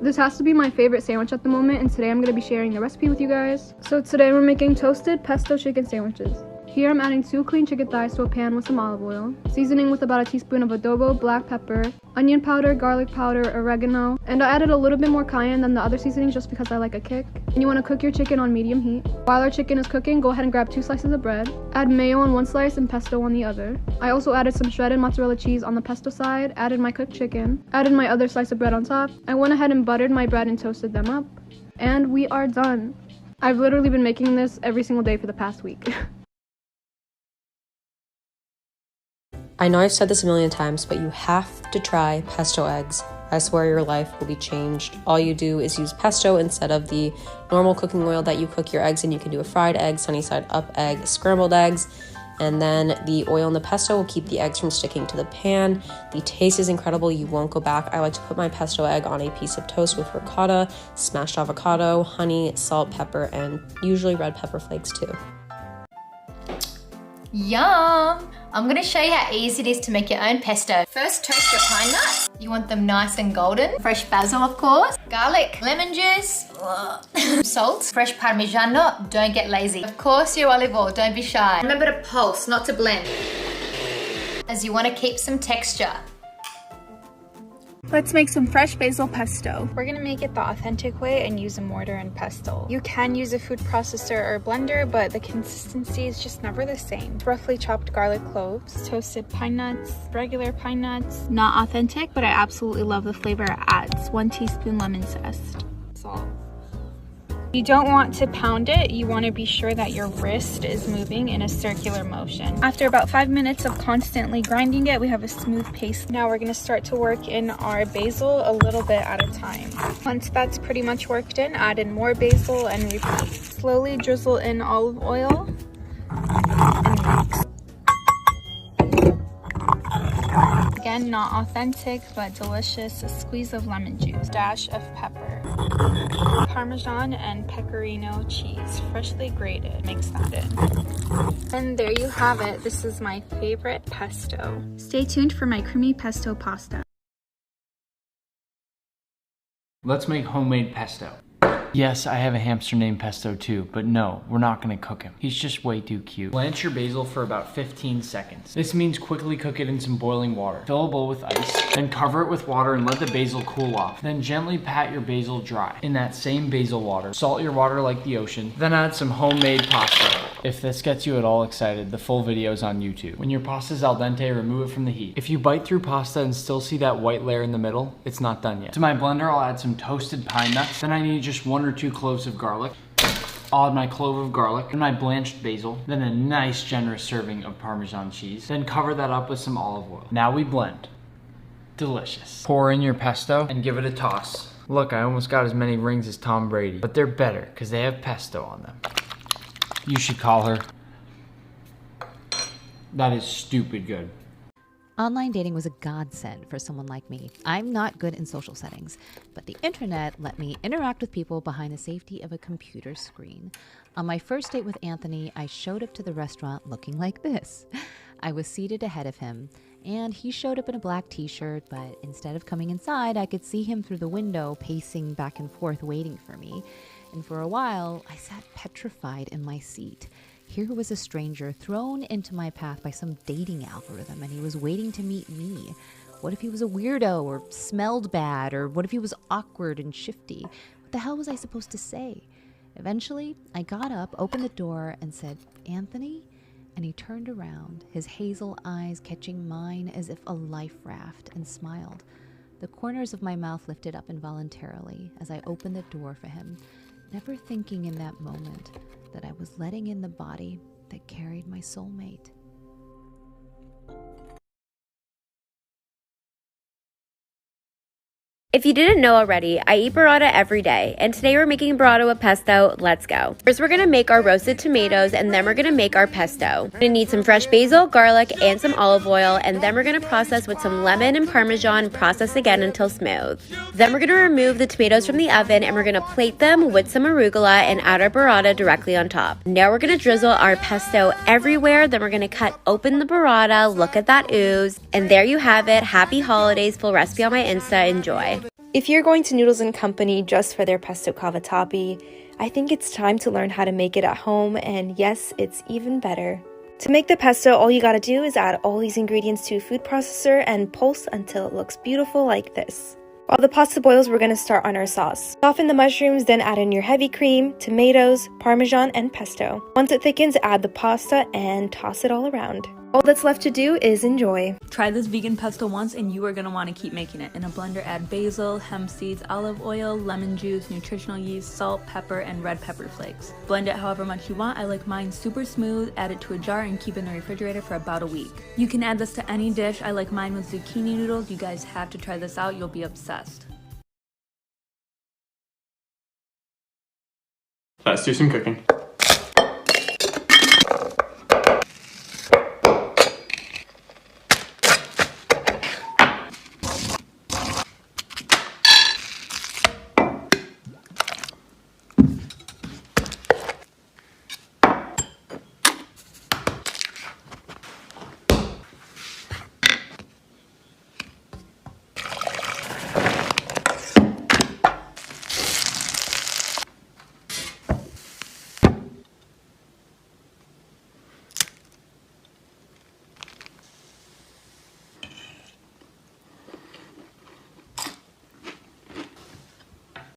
This has to be my favorite sandwich at the moment, and today I'm going to be sharing the recipe with you guys. So today we're making toasted pesto chicken sandwiches. Here I'm adding 2 clean chicken thighs to a pan with some olive oil, seasoning with about a teaspoon of adobo, black pepper, onion powder, garlic powder, oregano, and I added a little bit more cayenne than the other seasonings just because I like a kick. And you want to cook your chicken on medium heat. While our chicken is cooking, go ahead and grab 2 slices of bread. Add mayo on one slice and pesto on the other. I also added some shredded mozzarella cheese on the pesto side, added my cooked chicken, added my other slice of bread on top. I went ahead and buttered my bread and toasted them up. And we are done. I've literally been making this every single day for the past week. I know I've said this a million times, but you have to try pesto eggs. I swear your life will be changed. All you do is use pesto instead of the normal cooking oil that you cook your eggs in. You can do a fried egg, sunny side up egg, scrambled eggs, and then the oil in the pesto will keep the eggs from sticking to the pan. The taste is incredible. You won't go back. I like to put my pesto egg on a piece of toast with ricotta, smashed avocado, honey, salt, pepper, and usually red pepper flakes too. Yum! I'm gonna show you how easy it is to make your own pesto. First, toast your pine nuts. You want them nice and golden. Fresh basil, of course. Garlic, lemon juice, salt, fresh parmigiano. Don't get lazy. Of course, your olive oil. Don't be shy. Remember to pulse, not to blend, as you want to keep some texture. Let's make some fresh basil pesto. We're gonna make it the authentic way and use a mortar and pestle. You can use a food processor or blender, but the consistency is just never the same. Roughly chopped garlic cloves, toasted pine nuts, regular pine nuts. Not authentic, but I absolutely love the flavor it adds. 1 teaspoon lemon zest. Salt. You don't want to pound it, you want to be sure that your wrist is moving in a circular motion. After about 5 minutes of constantly grinding it, we have a smooth paste. Now we're going to start to work in our basil a little bit at a time. Once that's pretty much worked in, add in more basil and repeat. Slowly drizzle in olive oil and mix. Again, not authentic, but delicious. A squeeze of lemon juice, dash of pepper, Parmesan and pecorino cheese, freshly grated. Mix that in. And there you have it. This is my favorite pesto. Stay tuned for my creamy pesto pasta. Let's make homemade pesto. Yes, I have a hamster named Pesto too, but no, we're not gonna cook him. He's just way too cute. Blanch your basil for about 15 seconds. This means quickly cook it in some boiling water. Fill a bowl with ice, then cover it with water and let the basil cool off. Then gently pat your basil dry. In that same basil water, salt your water like the ocean, then add some homemade pasta. If this gets you at all excited, the full video is on YouTube. When your pasta is al dente, remove it from the heat. If you bite through pasta and still see that white layer in the middle, it's not done yet. To my blender, I'll add some toasted pine nuts. Then I need just 1 or 2 cloves of garlic. I'll add my clove of garlic and my blanched basil, then a nice generous serving of Parmesan cheese. Then cover that up with some olive oil. Now we blend. Delicious. Pour in your pesto and give it a toss. Look, I almost got as many rings as Tom Brady, but they're better because they have pesto on them. You should call her. That is stupid good. Online dating was a godsend for someone like me. I'm not good in social settings, but the internet let me interact with people behind the safety of a computer screen. On my first date with Anthony, I showed up to the restaurant looking like this. I was seated ahead of him, and he showed up in a black t-shirt, but instead of coming inside, I could see him through the window pacing back and forth waiting for me. And for a while, I sat petrified in my seat. Here was a stranger thrown into my path by some dating algorithm, and he was waiting to meet me. What if he was a weirdo or smelled bad, or what if he was awkward and shifty? What the hell was I supposed to say? Eventually, I got up, opened the door, and said, "Anthony?" And he turned around, his hazel eyes catching mine as if a life raft, and smiled. The corners of my mouth lifted up involuntarily as I opened the door for him, never thinking in that moment that I was letting in the body that carried my soulmate. If you didn't know already, I eat burrata every day, and today we're making burrata with pesto. Let's go. First, we're gonna make our roasted tomatoes, and then we're gonna make our pesto. We're gonna need some fresh basil, garlic, and some olive oil, and then we're gonna process with some lemon and Parmesan, process again until smooth. Then we're gonna remove the tomatoes from the oven, and we're gonna plate them with some arugula and add our burrata directly on top. Now we're gonna drizzle our pesto everywhere, then we're gonna cut open the burrata, look at that ooze, and there you have it. Happy holidays, full recipe on my Insta, enjoy. If you're going to Noodles & Company just for their pesto cavatappi, I think it's time to learn how to make it at home, and yes, it's even better. To make the pesto, all you gotta do is add all these ingredients to a food processor and pulse until it looks beautiful like this. While the pasta boils, we're gonna start on our sauce. Soften the mushrooms, then add in your heavy cream, tomatoes, parmesan, and pesto. Once it thickens, add the pasta and toss it all around. All that's left to do is enjoy. Try this vegan pesto once and you are going to want to keep making it. In a blender, add basil, hemp seeds, olive oil, lemon juice, nutritional yeast, salt, pepper, and red pepper flakes. Blend it however much you want. I like mine super smooth. Add it to a jar and keep it in the refrigerator for about a week. You can add this to any dish. I like mine with zucchini noodles. You guys have to try this out. You'll be obsessed. Let's do some cooking.